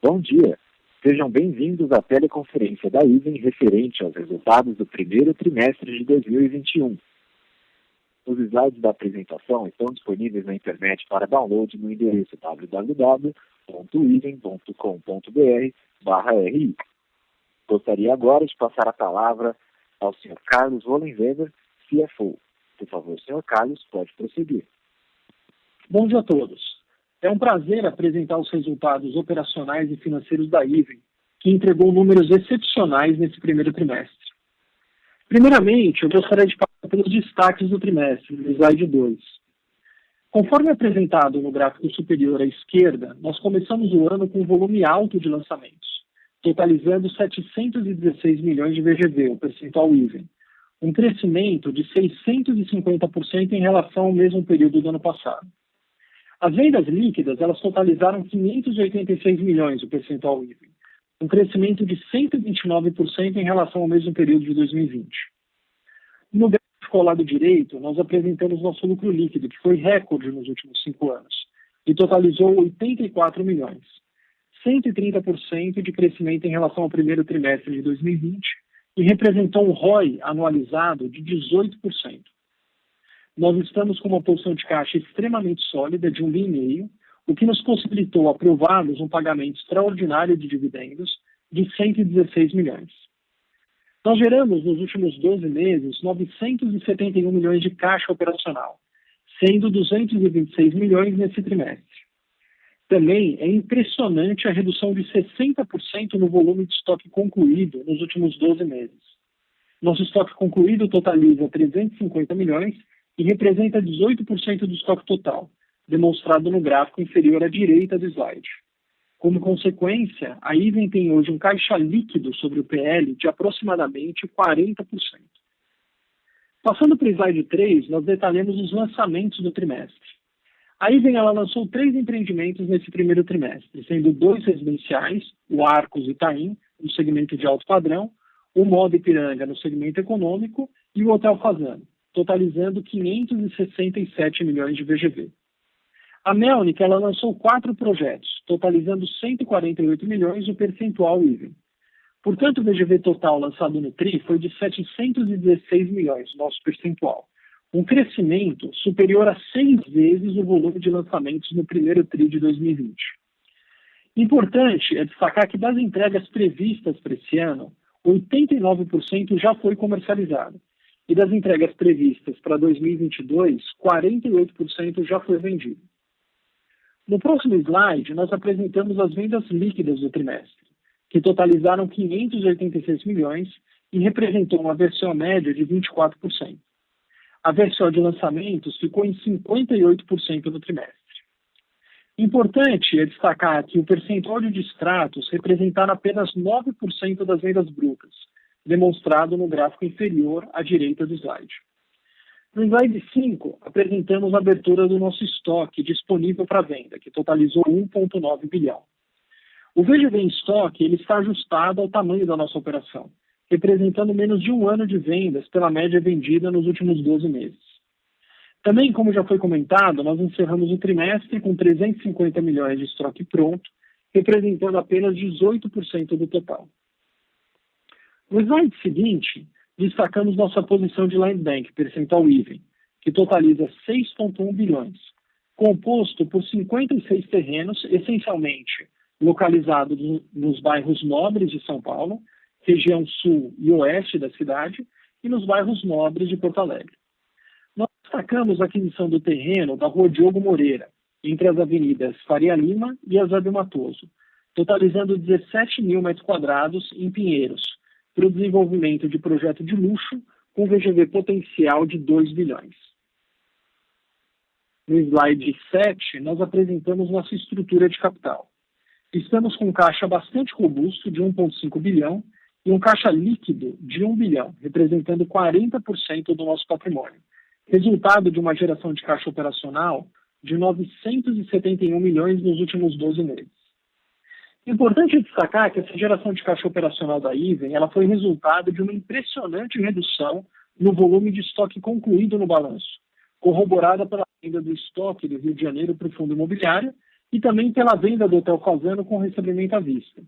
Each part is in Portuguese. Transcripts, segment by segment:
Bom dia. Sejam bem-vindos à teleconferência da Iven referente aos resultados do primeiro trimestre de 2021. Os slides da apresentação estão disponíveis na internet para download no endereço www.iven.com.br/ri. Gostaria agora de passar a palavra ao Sr. Carlos Wollenweber, CFO. Por favor, Sr. Carlos, pode prosseguir. Bom dia a todos. É um prazer apresentar os resultados operacionais e financeiros da Iven, que entregou números excepcionais nesse primeiro trimestre. Primeiramente, eu gostaria de passar pelos destaques do trimestre, no slide 2. Conforme apresentado no gráfico superior à esquerda, nós começamos o ano com um volume alto de lançamentos, totalizando 716 milhões de VGV, o percentual Iven, um crescimento de 650% em relação ao mesmo período do ano passado. As vendas líquidas, elas totalizaram 586 milhões, o percentual Iven, um crescimento de 129% em relação ao mesmo período de 2020. No gráfico ao lado direito, nós apresentamos nosso lucro líquido, que foi recorde nos últimos 5 anos, e totalizou 84 milhões, 130% de crescimento em relação ao primeiro trimestre de 2020 e representou um ROI anualizado de 18%. Nós estamos com uma posição de caixa extremamente sólida de 1,5 bi, o que nos possibilitou aprovarmos um pagamento extraordinário de dividendos de 116 milhões. Nós geramos nos últimos 12 meses 971 milhões de caixa operacional, sendo 226 milhões nesse trimestre. Também é impressionante a redução de 60% no volume de estoque concluído nos últimos 12 meses. Nosso estoque concluído totaliza 350 milhões e representa 18% do estoque total, demonstrado no gráfico inferior à direita do slide. Como consequência, a Iven tem hoje um caixa líquido sobre o PL de aproximadamente 40%. Passando para o slide 3, nós detalhamos os lançamentos do trimestre. A Iven lançou 3 empreendimentos nesse primeiro trimestre, sendo 2 residenciais, o Arcos e Itaim, no segmento de alto padrão, o Moda Ipiranga, no segmento econômico, e o Hotel Fazano, totalizando 567 milhões de VGV. A Melnick lançou 4 projetos, totalizando 148 milhões no percentual Iven. Portanto, o VGV total lançado no TRI foi de 716 milhões, nosso percentual, um crescimento superior a 6 vezes o volume de lançamentos no primeiro TRI de 2020. Importante é destacar que das entregas previstas para esse ano, 89% já foi comercializado. E das entregas previstas para 2022, 48% já foi vendido. No próximo slide, nós apresentamos as vendas líquidas do trimestre, que totalizaram 586 milhões e representou uma versão média de 24%. A versão de lançamentos ficou em 58% do trimestre. Importante é destacar que o percentual de distratos representaram apenas 9% das vendas brutas, demonstrado no gráfico inferior à direita do slide. No slide 5, apresentamos a abertura do nosso estoque disponível para venda, que totalizou 1,9 bilhão. O VGV em estoque ele está ajustado ao tamanho da nossa operação, representando menos de 1 ano de vendas pela média vendida nos últimos 12 meses. Também, como já foi comentado, nós encerramos o trimestre com 350 milhões de estoque pronto, representando apenas 18% do total. No slide seguinte, destacamos nossa posição de land bank, percentual Iven, que totaliza 6,1 bilhões, composto por 56 terrenos, essencialmente localizados nos bairros nobres de São Paulo, região sul e oeste da cidade, e nos bairros nobres de Porto Alegre. Nós destacamos a aquisição do terreno da Rua Diogo Moreira, entre as avenidas Faria Lima e Eusébio Matoso, totalizando 17 mil metros quadrados em Pinheiros, para o desenvolvimento de projeto de luxo com VGV potencial de 2 bilhões. No slide 7, nós apresentamos nossa estrutura de capital. Estamos com um caixa bastante robusto de 1,5 bilhão e um caixa líquido de 1 bilhão, representando 40% do nosso patrimônio, resultado de uma geração de caixa operacional de 971 milhões nos últimos 12 meses. Importante destacar que essa geração de caixa operacional da Iven ela foi resultado de uma impressionante redução no volume de estoque concluído no balanço, corroborada pela venda do estoque do Rio de Janeiro para o fundo imobiliário e também pela venda do Hotel Fasano com recebimento à vista.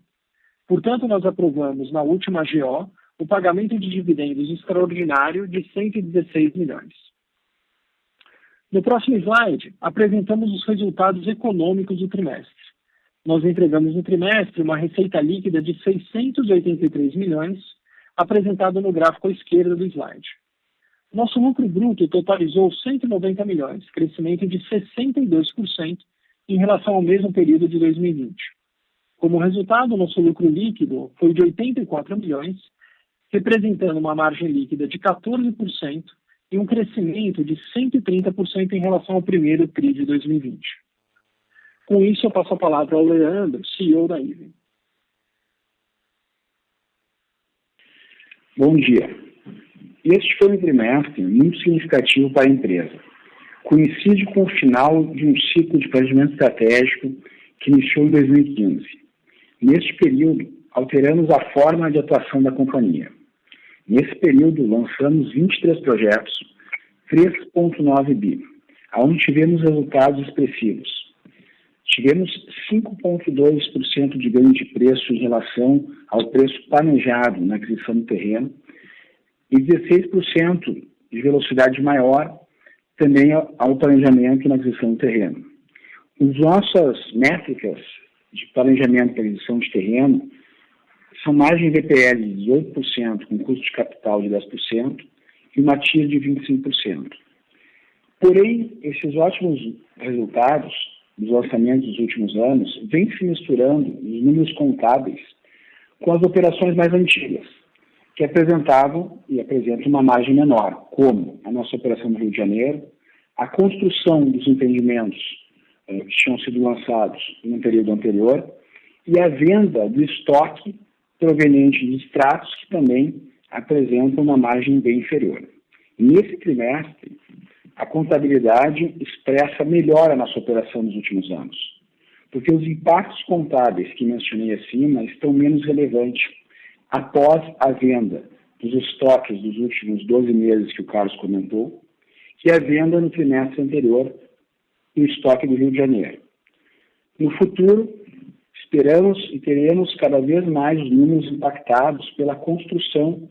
Portanto, nós aprovamos na última AGO o pagamento de dividendos extraordinário de 116 milhões. No próximo slide, apresentamos os resultados econômicos do trimestre. Nós entregamos no trimestre uma receita líquida de 683 milhões, apresentado no gráfico à esquerda do slide. Nosso lucro bruto totalizou 190 milhões, crescimento de 62% em relação ao mesmo período de 2020. Como resultado, nosso lucro líquido foi de 84 milhões, representando uma margem líquida de 14% e um crescimento de 130% em relação ao primeiro TRI de 2020. Com isso, eu passo a palavra ao Leandro, CEO da Iven. Bom dia. Este foi um trimestre muito significativo para a empresa. Coincide com o final de um ciclo de planejamento estratégico que iniciou em 2015. Neste período, alteramos a forma de atuação da companhia. Nesse período, lançamos 23 projetos, 3,9 bi, onde tivemos resultados expressivos. Tivemos 5,2% de ganho de preço em relação ao preço planejado na aquisição do terreno e 16% de velocidade maior também ao planejamento na aquisição do terreno. As nossas métricas de planejamento e aquisição de terreno são margem VPL de 18%, com custo de capital de 10% e uma TIR de 25%. Porém, esses ótimos resultados dos lançamentos dos últimos anos vêm se misturando os números contábeis com as operações mais antigas, que apresentavam e apresentam uma margem menor, como a nossa operação no Rio de Janeiro, a construção dos empreendimentos que tinham sido lançados no período anterior e a venda do estoque proveniente de extratos que também apresentam uma margem bem inferior. Nesse trimestre, a contabilidade expressa melhor a nossa operação nos últimos anos, porque os impactos contábeis que mencionei acima estão menos relevantes após a venda dos estoques dos últimos 12 meses que o Carlos comentou, que a venda no trimestre anterior do estoque do Rio de Janeiro. No futuro, esperamos e teremos cada vez mais os números impactados pela construção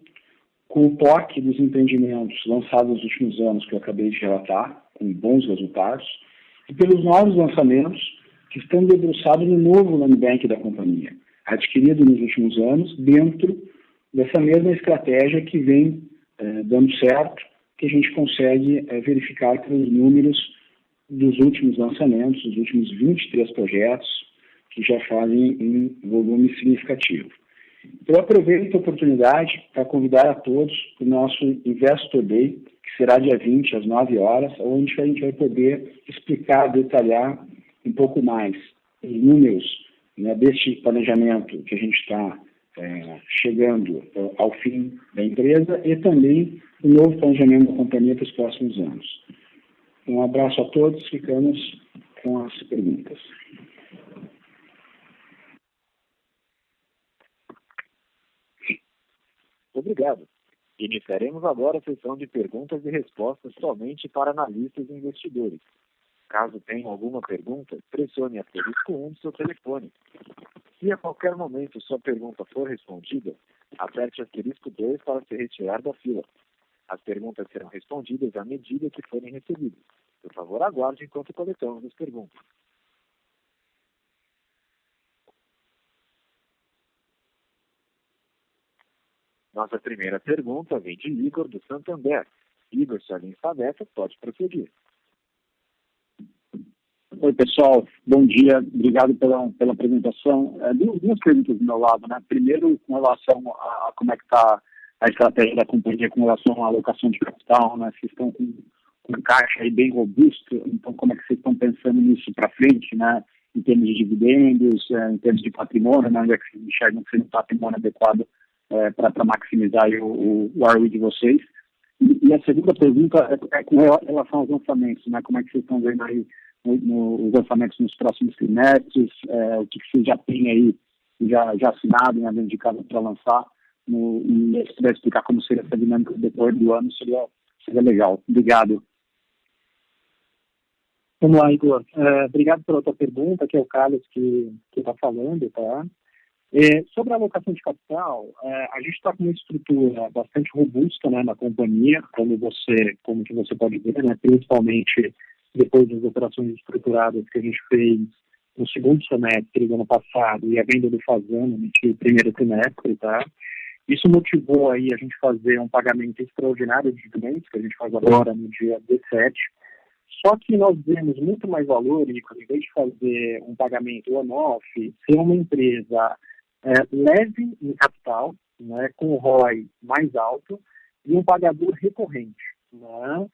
com o POC dos empreendimentos lançados nos últimos anos, que eu acabei de relatar, com bons resultados, e pelos novos lançamentos que estão debruçados no novo land bank da companhia, adquirido nos últimos anos, dentro dessa mesma estratégia que vem dando certo, que a gente consegue verificar pelos números dos últimos lançamentos, dos últimos 23 projetos, que já fazem um volume significativo. Eu aproveito a oportunidade para convidar a todos para o nosso Investor Day, que será dia 20, às 9 horas, onde a gente vai poder explicar, detalhar um pouco mais os números, né, deste planejamento que a gente está chegando ao fim da empresa e também o novo planejamento da companhia para os próximos anos. Um abraço a todos, ficamos com as perguntas. Obrigado. Iniciaremos agora a sessão de perguntas e respostas somente para analistas e investidores. Caso tenha alguma pergunta, pressione asterisco 1 do seu telefone. Se a qualquer momento sua pergunta for respondida, aperte asterisco 2 para se retirar da fila. As perguntas serão respondidas à medida que forem recebidas. Por favor, aguarde enquanto coletamos as perguntas. Nossa primeira pergunta vem de Igor, do Santander. Igor, se a linha está aberta, pode prosseguir. Oi, pessoal. Bom dia. Obrigado pela apresentação. Duas perguntas do meu lado, né? Primeiro, com relação a como é que está a estratégia da companhia com relação à alocação de capital, né? Vocês estão com um caixa aí bem robusto, então como é que vocês estão pensando nisso para frente, né? Em termos de dividendos, em termos de patrimônio, né? Onde é que vocês enxergam que seria um patrimônio adequado para maximizar aí o ROI de vocês? E a segunda pergunta é com relação aos lançamentos, né? Como é que vocês estão vendo aí os lançamentos nos próximos trimestres, o que vocês já têm aí, já assinado, né, indicado para lançar, e se puder explicar como seria essa dinâmica depois do ano, seria legal. Obrigado. Vamos lá, Igor. Obrigado pela tua pergunta, que é o Carlos que está falando, tá? Sobre a alocação de capital, a gente está com uma estrutura bastante robusta, né, na companhia, como que você pode ver, né, principalmente depois das operações estruturadas que a gente fez no segundo semestre do ano passado e a venda do Fasano no primeiro trimestre, tá? Isso motivou aí a gente fazer um pagamento extraordinário de dividendos, que a gente faz agora no dia 17. Só que nós vemos muito mais valor, Nico, em vez de fazer um pagamento on-off, ser uma empresa leve em capital, né, com o ROI mais alto e um pagador recorrente. Né?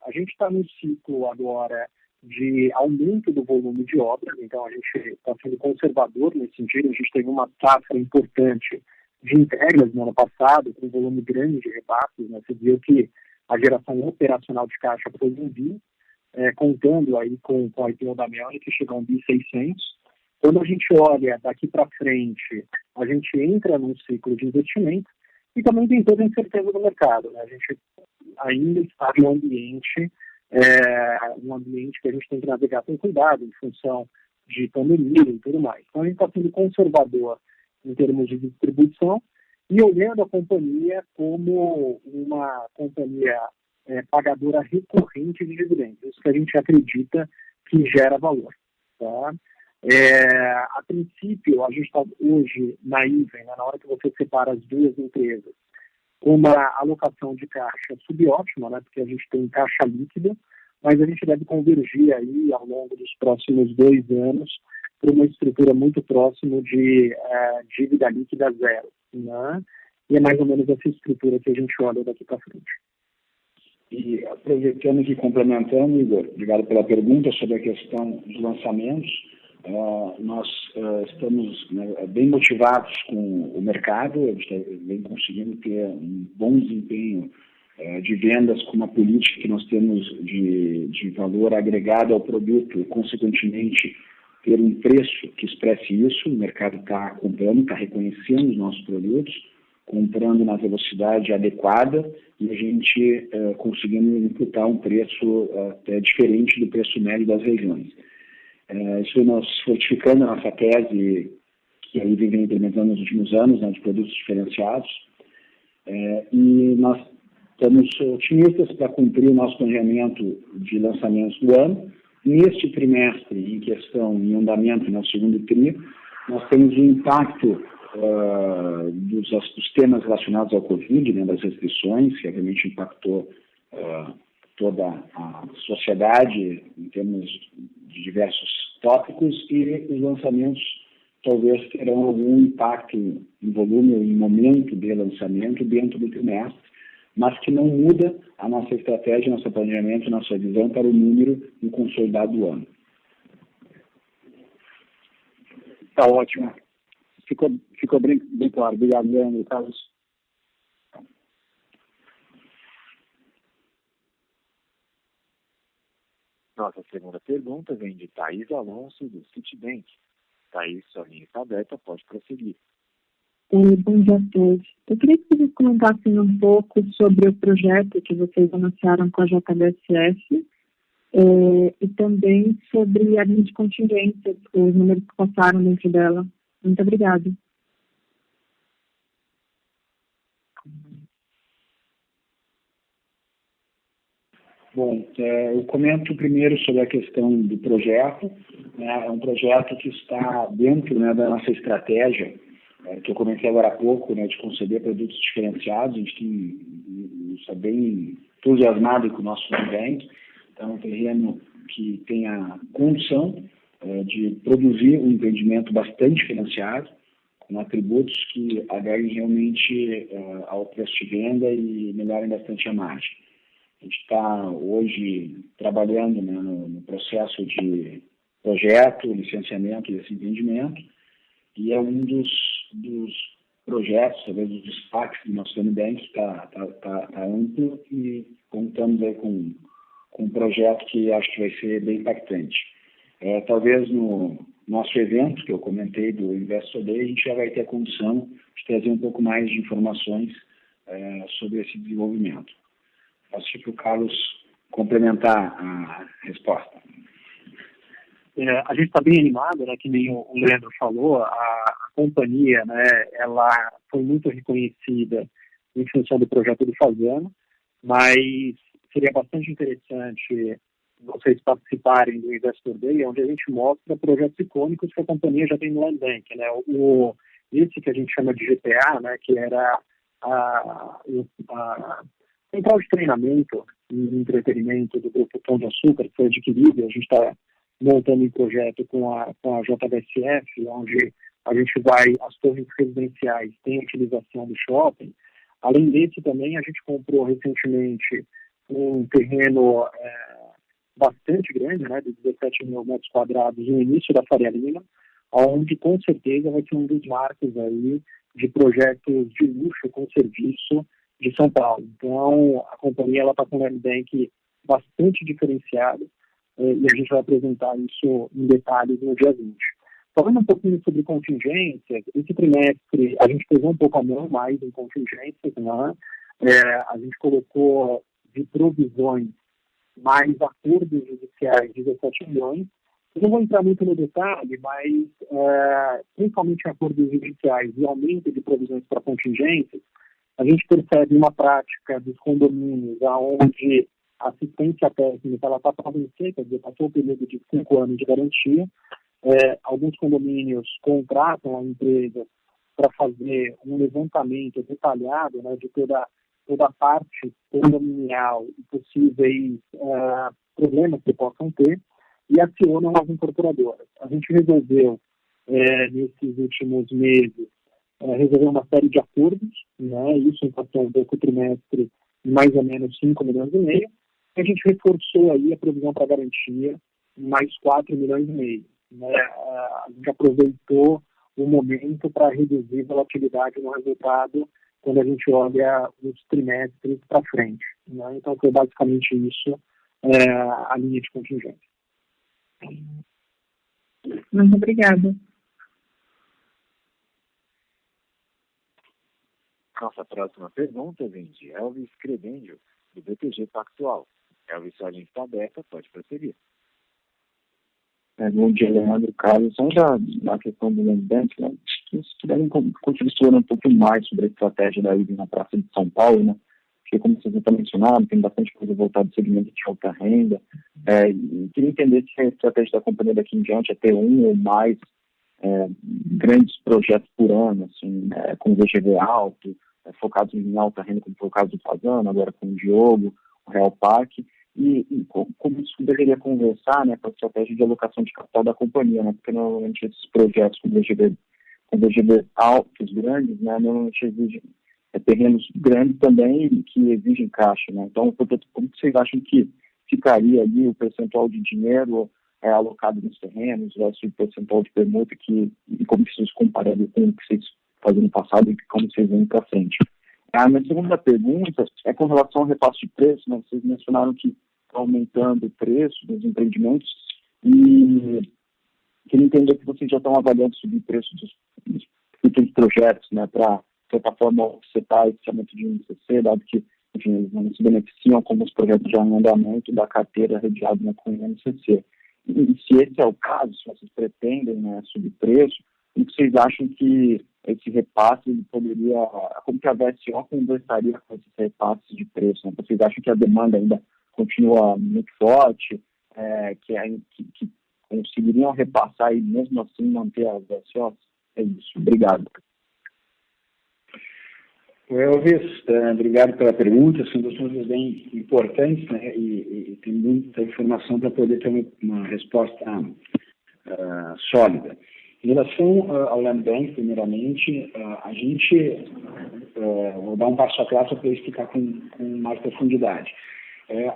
A gente está num ciclo agora de aumento do volume de obras, então a gente está sendo conservador nesse sentido. A gente teve uma safra importante de entregas no ano passado, com um volume grande de repasses, né? Você viu que a geração operacional de caixa foi um bi, contando aí com a IPO da Mel, que chegou a 1.600. Quando a gente olha daqui para frente, a gente entra num ciclo de investimento e também tem toda a incerteza do mercado. Né? A gente ainda está em um ambiente que a gente tem que navegar com cuidado em função de pandemia e tudo mais. Então a gente está sendo conservador em termos de distribuição e olhando a companhia como uma companhia pagadora recorrente de dividendos. Isso que a gente acredita que gera valor. Tá? A princípio, a gente está hoje na Iven, né, na hora que você separa as duas empresas, uma alocação de caixa subótima, né, porque a gente tem caixa líquida, mas a gente deve convergir aí ao longo dos próximos 2 anos para uma estrutura muito próxima de dívida líquida zero. Né? E é mais ou menos essa estrutura que a gente olha daqui para frente. E aproveitando e complementando, Igor, obrigado pela pergunta sobre a questão dos lançamentos. Nós estamos bem motivados com o mercado, a gente vem conseguindo ter um bom desempenho de vendas com uma política que nós temos de valor agregado ao produto e, consequentemente, ter um preço que expresse isso. O mercado está comprando, está reconhecendo os nossos produtos, comprando na velocidade adequada e a gente conseguindo imputar um preço até diferente do preço médio das regiões. Isso nós fortificando a nossa tese que a IVEN vem implementando nos últimos anos, né, de produtos diferenciados, e nós estamos otimistas para cumprir o nosso planejamento de lançamentos do ano. Neste trimestre, em questão, em andamento, no segundo tri, nós temos um impacto dos temas relacionados ao Covid, né, das restrições, que obviamente impactou toda a sociedade em termos de diversos tópicos, e os lançamentos talvez terão algum impacto em volume ou em momento de lançamento dentro do trimestre, mas que não muda a nossa estratégia, nosso planejamento, nossa visão para o número no consolidado do ano. Está ótimo. Ficou bem claro. Obrigado, Leandro, Carlos. Nossa segunda pergunta vem de Thaís Alonso, do Citibank. Thaís, sua linha está aberta, pode prosseguir. Bom dia a todos. Eu queria que vocês comentassem um pouco sobre o projeto que vocês anunciaram com a JBSF e também sobre a linha de contingência, os números que passaram dentro dela. Muito obrigada. Bom, eu comento primeiro sobre a questão do projeto. É um projeto que está dentro, né, da nossa estratégia, que eu comentei agora há pouco, né, de conceder produtos diferenciados. A gente está bem entusiasmado com o nosso land. Então, é um terreno que tem a condição de produzir um empreendimento bastante financiado, com atributos que agreguem realmente ao preço de venda e melhorem bastante a margem. A gente está hoje trabalhando, né, no processo de projeto, licenciamento desse empreendimento, e é um dos projetos, talvez dos destaques do nosso Nubank, está amplo, e contamos aí com um projeto que acho que vai ser bem impactante. Talvez no nosso evento, que eu comentei do Investor Day, a gente já vai ter a condição de trazer um pouco mais de informações sobre esse desenvolvimento. Acho que o Carlos complementar a resposta. A gente está bem animado, né, que nem o Leandro falou, a companhia, né, ela foi muito reconhecida em função do projeto do Fasano, mas seria bastante interessante vocês participarem do Investor Day, onde a gente mostra projetos icônicos que a companhia já tem no Land Bank, né, esse que a gente chama de GTA, né, que era a central de treinamento e entretenimento do Grupo Pão de Açúcar, que foi adquirido. A gente está montando um projeto com a JBSF, onde a gente vai, as torres residenciais têm utilização do shopping. Além desse também, a gente comprou recentemente um terreno bastante grande, né, de 17 mil metros quadrados no início da Faria Lima, onde com certeza vai ser um dos marcos aí de projetos de luxo com serviço de São Paulo. Então, a companhia está com um land bank bastante diferenciado, e a gente vai apresentar isso em detalhes no dia 20. Falando um pouquinho sobre contingências, esse trimestre a gente pegou um pouco a mão mais em contingências, né? A gente colocou de provisões mais acordos judiciais 17 milhões. Eu não vou entrar muito no detalhe, mas principalmente acordos judiciais e aumento de provisões para contingências, a gente percebe uma prática dos condomínios onde a assistência técnica está para vencer, quer dizer, passou o período de 5 anos de garantia. Alguns condomínios contratam a empresa para fazer um levantamento detalhado, né, de toda a parte condominial e possíveis problemas que possam ter, e acionam as incorporadoras. A gente resolveu, nesses últimos meses, resolver uma série de acordos, né, isso impactou um pouco o trimestre em mais ou menos 5,5 milhões. A gente reforçou aí a provisão para garantia mais 4,5 milhões. Né? A gente aproveitou o momento para reduzir a volatilidade no resultado quando a gente olha os trimestres para frente. Né? Então, foi basicamente isso a linha de contingência. Muito obrigada. Nossa próxima pergunta vem de Elvis Credendio, do BTG Pactual. Elvis, sua linha está aberta, pode prosseguir. Bom dia, Leandro, Carlos. Só na questão do land bank, né? Se puderem continuar explorando um pouco mais sobre a estratégia da IVE na Praça de São Paulo, né? Porque, como vocês já mencionaram, tem bastante coisa voltada ao segmento de alta renda. Queria entender se a estratégia da companhia daqui em diante é ter um ou mais grandes projetos por ano, assim, com VGV alto, focados em alta renda, como foi o caso do Fasano, agora com o Diogo, o Real Parque, e como isso deveria conversar, né, com a estratégia de alocação de capital da companhia, né, porque normalmente esses projetos com VGV altos, grandes, né, normalmente exigem terrenos grandes também que exigem caixa, né, então, portanto, como vocês acham que ficaria ali o percentual de dinheiro alocado nos terrenos, versus o percentual de permuta, e como vocês comparariam com o que vocês faziam no passado e como vocês vêm para frente? A minha segunda pergunta é com relação ao repasse de preço, né? Vocês mencionaram que está aumentando o preço dos empreendimentos e queria entender que vocês já estão avaliando subir o preço dos futuros projetos, né? Para, de certa forma, offsetar esse aumento de INCC, dado que, enfim, eles não se beneficiam como os projetos já em andamento da carteira redeada, né, com o INCC. E se esse é o caso, se vocês pretendem, né, subir preço, o que vocês acham que esse repasse poderia, como que a VSO conversaria com esses repasses de preço? Né? Vocês acham que a demanda ainda continua muito forte, que conseguiriam repassar e mesmo assim manter as VSOs? É isso. Obrigado. Elvis, obrigado pela pergunta. São duas coisas bem importantes, né? E tem muita informação para poder ter uma resposta sólida. Em relação ao Land Bank, primeiramente, a gente, vou dar um passo atrás para explicar com mais profundidade.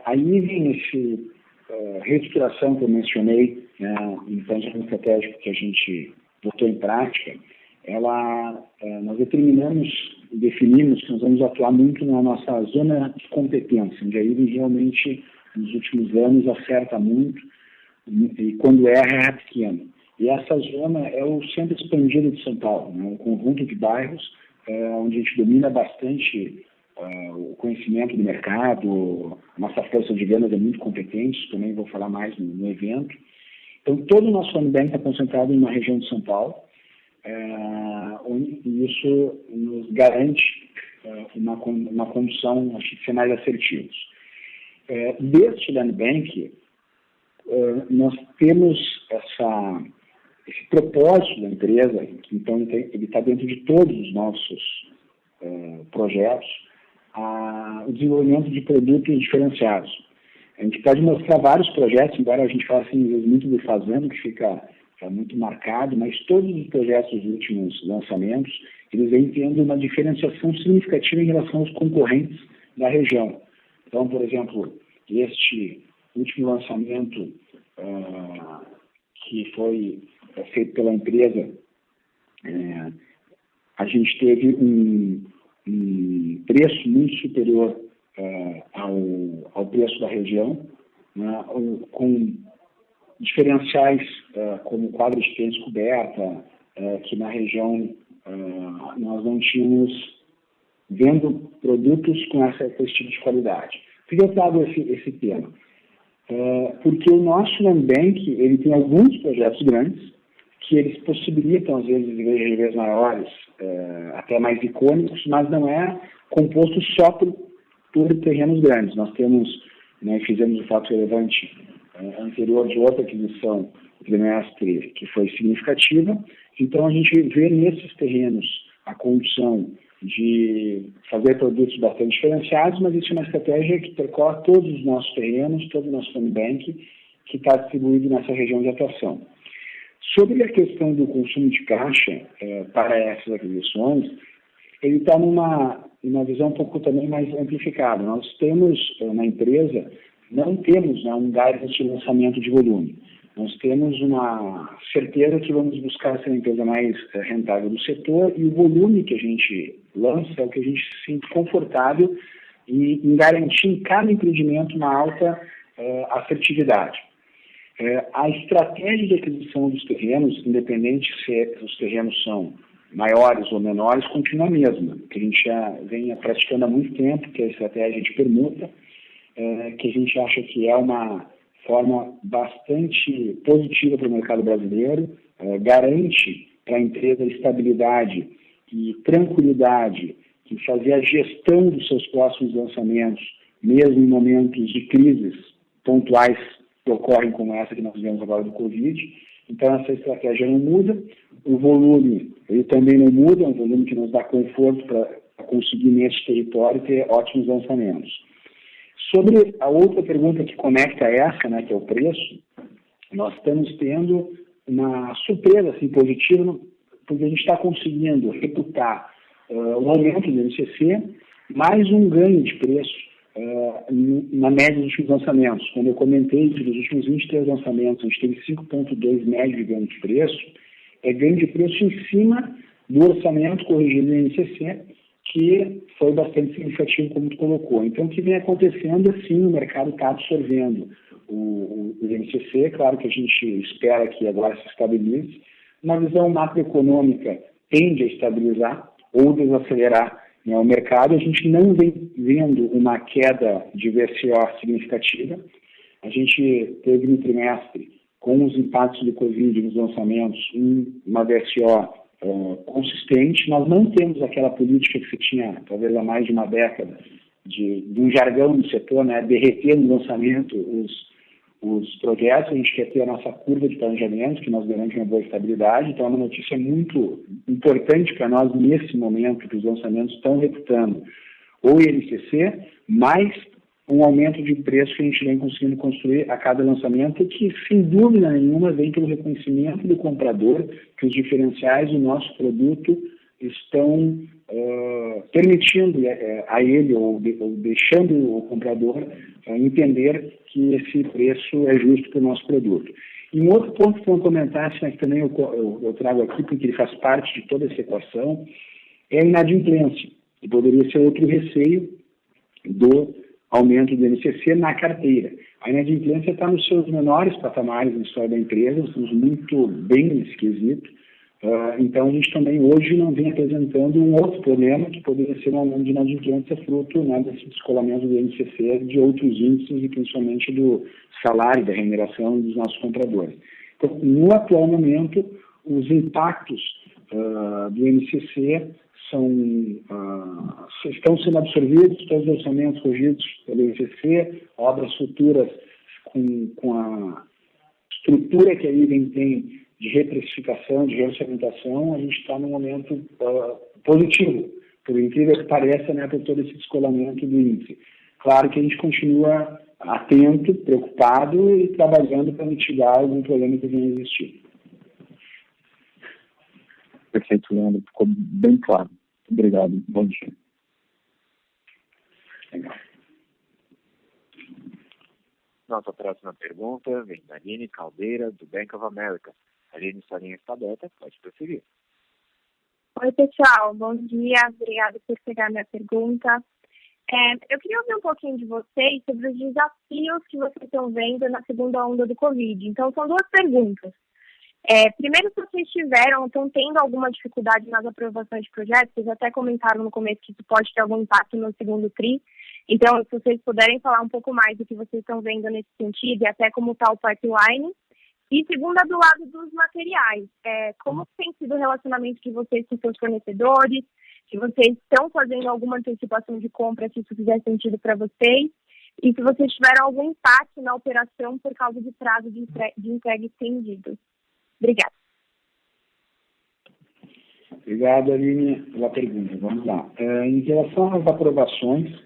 A IVE, nesse reestruturação que eu mencionei, né, em planejamento estratégico que a gente botou em prática, nós definimos que nós vamos atuar muito na nossa zona de competência, onde a IVE realmente, nos últimos anos, acerta muito, e quando erra, é pequeno. E essa zona é o centro expandido de São Paulo, né? Um conjunto de bairros onde a gente domina bastante o conhecimento do mercado, nossa força de vendas é muito competente, também vou falar mais no evento. Então, todo o nosso Fund Bank está concentrado na região de São Paulo, e isso nos garante uma condição, acho que, ser mais assertivos. Deste Land Bank, nós temos esse propósito da empresa, que então ele está dentro de todos os nossos projetos, o desenvolvimento de produtos diferenciados. A gente pode mostrar vários projetos, embora a gente fale assim, muito do fazendo, que fica muito marcado, mas todos os projetos dos últimos lançamentos, eles vêm tendo uma diferenciação significativa em relação aos concorrentes da região. Então, por exemplo, este último lançamento que foi feito pela empresa, a gente teve um preço muito superior ao preço da região, né, com diferenciais como quadro de tênis coberta, que na região nós não tínhamos vendo produtos com esse tipo de qualidade. Por que eu trago esse tema? Porque o nosso Land Bank ele tem alguns projetos grandes que eles possibilitam, às vezes, IVs maiores, até mais icônicos, mas não é composto só por terrenos grandes. Nós temos, fizemos o fato relevante anterior de outra aquisição trimestre que foi significativa. Então, a gente vê nesses terrenos a condição de fazer produtos bastante diferenciados, mas isso é uma estratégia que percorre todos os nossos terrenos, todo o nosso Fund Bank, que está distribuído nessa região de atuação. Sobre a questão do consumo de caixa para essas aquisições, ele está numa visão um pouco também mais amplificada. Nós temos na empresa, não temos um guidance de lançamento de volume. Nós temos uma certeza que vamos buscar ser a empresa mais rentável do setor, e o volume que a gente lança é o que a gente se sente confortável em garantir em cada empreendimento uma alta assertividade. A estratégia de aquisição dos terrenos, independente se os terrenos são maiores ou menores, continua a mesma, que a gente já vem praticando há muito tempo, que é a estratégia de permuta, que a gente acha que é uma forma bastante positiva para o mercado brasileiro, garante para a empresa estabilidade e tranquilidade de fazer a gestão dos seus próximos lançamentos, mesmo em momentos de crises pontuais que ocorrem como essa que nós vivemos agora do Covid. Então, essa estratégia não muda. O volume, ele também não muda, é um volume que nos dá conforto para conseguir nesse território ter ótimos lançamentos. Sobre a outra pergunta que conecta essa, que é o preço, nós estamos tendo uma surpresa assim, positiva, porque a gente está conseguindo reputar o aumento do INCC, mais um ganho de preço na média dos últimos lançamentos. Quando eu comentei que dos últimos 23 lançamentos a gente teve 5,2 médio de ganho de preço, é ganho de preço em cima do orçamento corrigido no INCC, que foi bastante significativo, como tu colocou. Então, o que vem acontecendo, assim, o mercado está absorvendo o INCC, claro que a gente espera que agora se estabilize. Uma visão macroeconômica tende a estabilizar ou desacelerar o mercado. A gente não vem vendo uma queda de VSO significativa. A gente teve no trimestre, com os impactos do Covid nos lançamentos, uma VSO consistente. Nós não temos aquela política que se tinha, talvez há mais de uma década, de um jargão no setor, derreter no lançamento os projetos. A gente quer ter a nossa curva de planejamento, que nos garante uma boa estabilidade. Então, é uma notícia muito importante para nós nesse momento que os lançamentos estão reputando o INCC, mais um aumento de preço que a gente vem conseguindo construir a cada lançamento, que, sem dúvida nenhuma, vem pelo reconhecimento do comprador que os diferenciais do nosso produto estão permitindo a ele, ou deixando o comprador entender que esse preço é justo para o nosso produto. E um outro ponto que eu comentasse, que também eu trago aqui, porque ele faz parte de toda essa equação, é a inadimplência, que poderia ser outro receio do aumento do INCC na carteira. A inadimplência está nos seus menores patamares na história da empresa, estamos muito bem nesse quesito. Então, a gente também hoje não vem apresentando um outro problema que poderia ser um aumento de inadimplência fruto, né, desse descolamento do INCC de outros índices e principalmente do salário, da remuneração dos nossos compradores. Então, no atual momento, os impactos do INCC estão sendo absorvidos, todos os orçamentos corrigidos pelo INCC, obras futuras com a estrutura que a IVEN tem de reprecificação, de reorçamentação, a gente está num momento positivo, por incrível que pareça, né, por todo esse descolamento do índice. Claro que a gente continua atento, preocupado e trabalhando para mitigar algum problema que venha a existir. Perfeito, Leandro. Ficou bem claro. Obrigado. Bom dia. Legal. Nossa próxima pergunta vem da Aline Caldeira, do Bank of America. Aline, sua linha está aberta, pode prosseguir. Oi, pessoal. Bom dia. Obrigada por pegar minha pergunta. Eu queria ouvir um pouquinho de vocês sobre os desafios que vocês estão vendo na segunda onda do Covid. Então, são duas perguntas. Primeiro, se vocês estão tendo alguma dificuldade nas aprovações de projetos, vocês até comentaram no começo que isso pode ter algum impacto no segundo TRI. Então, se vocês puderem falar um pouco mais do que vocês estão vendo nesse sentido e até como está o pipeline. E segunda, do lado dos materiais, como tem sido o relacionamento de vocês com seus fornecedores, se vocês estão fazendo alguma antecipação de compra, se isso fizer sentido para vocês, e se vocês tiveram algum impacto na operação por causa do prazo de entrega estendido. Obrigada. Obrigado, Aline, pela pergunta. Vamos lá. Em relação às aprovações,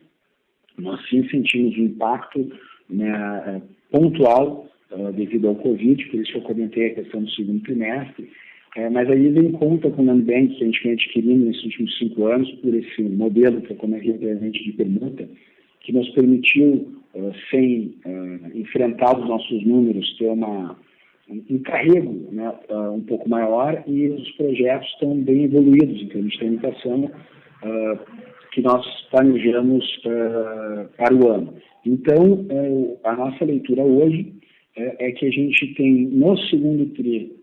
nós sim sentimos um impacto, né, pontual devido ao Covid, por isso eu comentei a questão do segundo trimestre, mas aí vem conta com o land bank que a gente vem adquirindo nesses últimos 5 anos por esse modelo que eu comentei anteriormente de permuta, que nos permitiu, sem enfrentar os nossos números, ter um carrego, né, um pouco maior, e os projetos estão bem evoluídos em termos de tramitação que nós planejamos para o ano. Então, a nossa leitura hoje é que a gente tem no segundo TRI,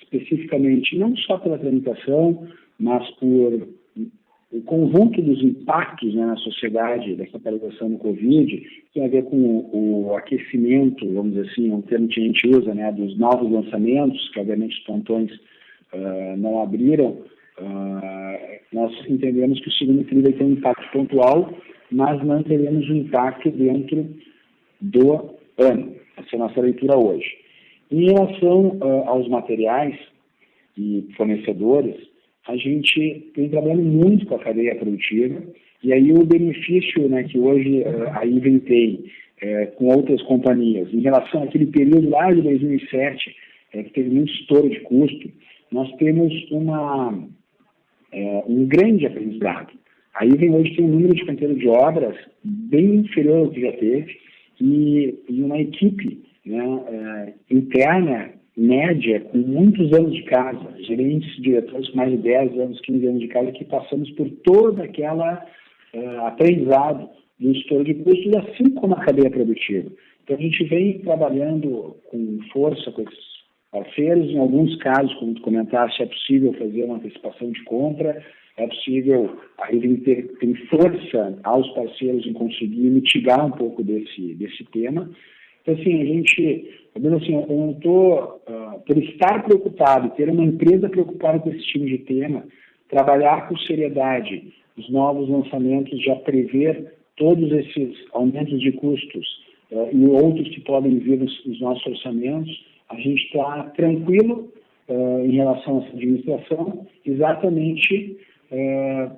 especificamente, não só pela tramitação, mas por o conjunto dos impactos, né, na sociedade dessa paralisação do Covid, tem a ver com o aquecimento, vamos dizer assim, um termo que a gente usa, né, dos novos lançamentos, que obviamente os plantões não abriram. Nós entendemos que o segundo TRI vai ter um impacto pontual, mas não teremos um impacto dentro do ano. Essa é a nossa leitura hoje. Em relação aos materiais e fornecedores, a gente tem trabalhado muito com a cadeia produtiva, e aí o benefício, né, que hoje a IVEN tem com outras companhias, em relação àquele período lá de 2007, que teve muito estouro de custo, nós temos um grande aprendizado. A IVEN hoje tem um número de canteiro de obras bem inferior ao que já teve, e uma equipe, né, interna, média, com muitos anos de casa, gerentes, diretores com mais de 10 anos, 15 anos de casa, que passamos por toda aquela aprendizado do estouro de custos, assim como a cadeia produtiva. Então, a gente vem trabalhando com força com esses parceiros. Em alguns casos, como tu comentaste, é possível fazer uma antecipação de compra, é possível ter força aos parceiros em conseguir mitigar um pouco desse tema. Então, assim, eu não estou, por estar preocupado, ter uma empresa preocupada com esse tipo de tema, trabalhar com seriedade os novos lançamentos, já prever todos esses aumentos de custos e outros que podem vir nos nossos orçamentos, a gente está tranquilo em relação a essa administração, exatamente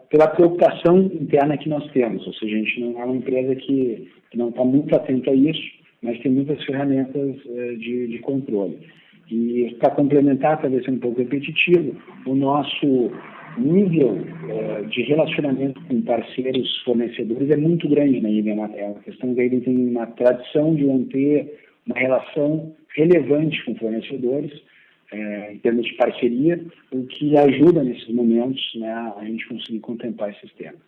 pela preocupação interna que nós temos. Ou seja, a gente não é uma empresa que não está muito atenta a isso, mas tem muitas ferramentas de controle. E para complementar, talvez sendo um pouco repetitivo, o nosso nível de relacionamento com parceiros fornecedores é muito grande na IVEN. É uma questão que a IVEN tem uma tradição de manter uma relação relevante com fornecedores, em termos de parceria, o que ajuda nesses momentos, né, a gente conseguir contemplar esses temas.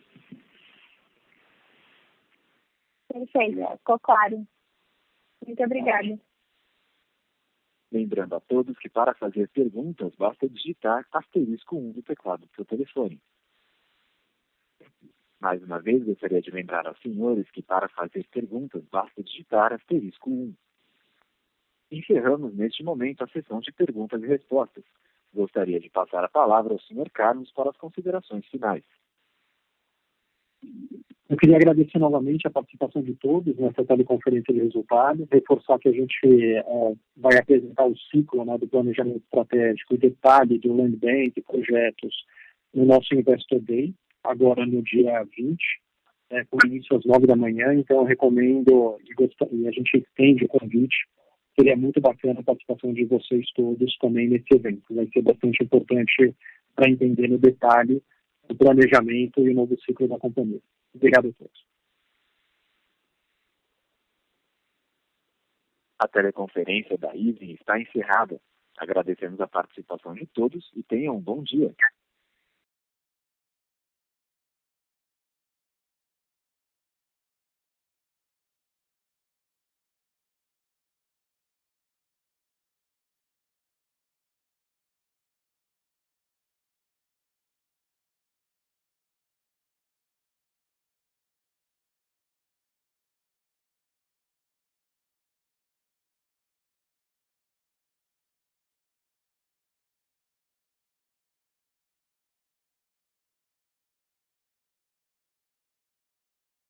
Perfeito, ficou claro. Muito obrigada. Lembrando a todos que para fazer perguntas basta digitar *1 do teclado do seu telefone. Mais uma vez, gostaria de lembrar aos senhores que para fazer perguntas basta digitar *1. Encerramos neste momento a sessão de perguntas e respostas. Gostaria de passar a palavra ao Sr. Carlos para as considerações finais. Eu queria agradecer novamente a participação de todos nessa teleconferência de resultados, reforçar que a gente vai apresentar o ciclo, né, do planejamento estratégico e detalhe do Land Bank e projetos no nosso Investor Day, agora no dia 20, com início às 9 da manhã. Então eu recomendo e a gente estende o convite. Seria muito bacana a participação de vocês todos também nesse evento. Vai ser bastante importante para entender no detalhe o planejamento e o novo ciclo da companhia. Obrigado a todos. A teleconferência da IVEN está encerrada. Agradecemos a participação de todos e tenham um bom dia.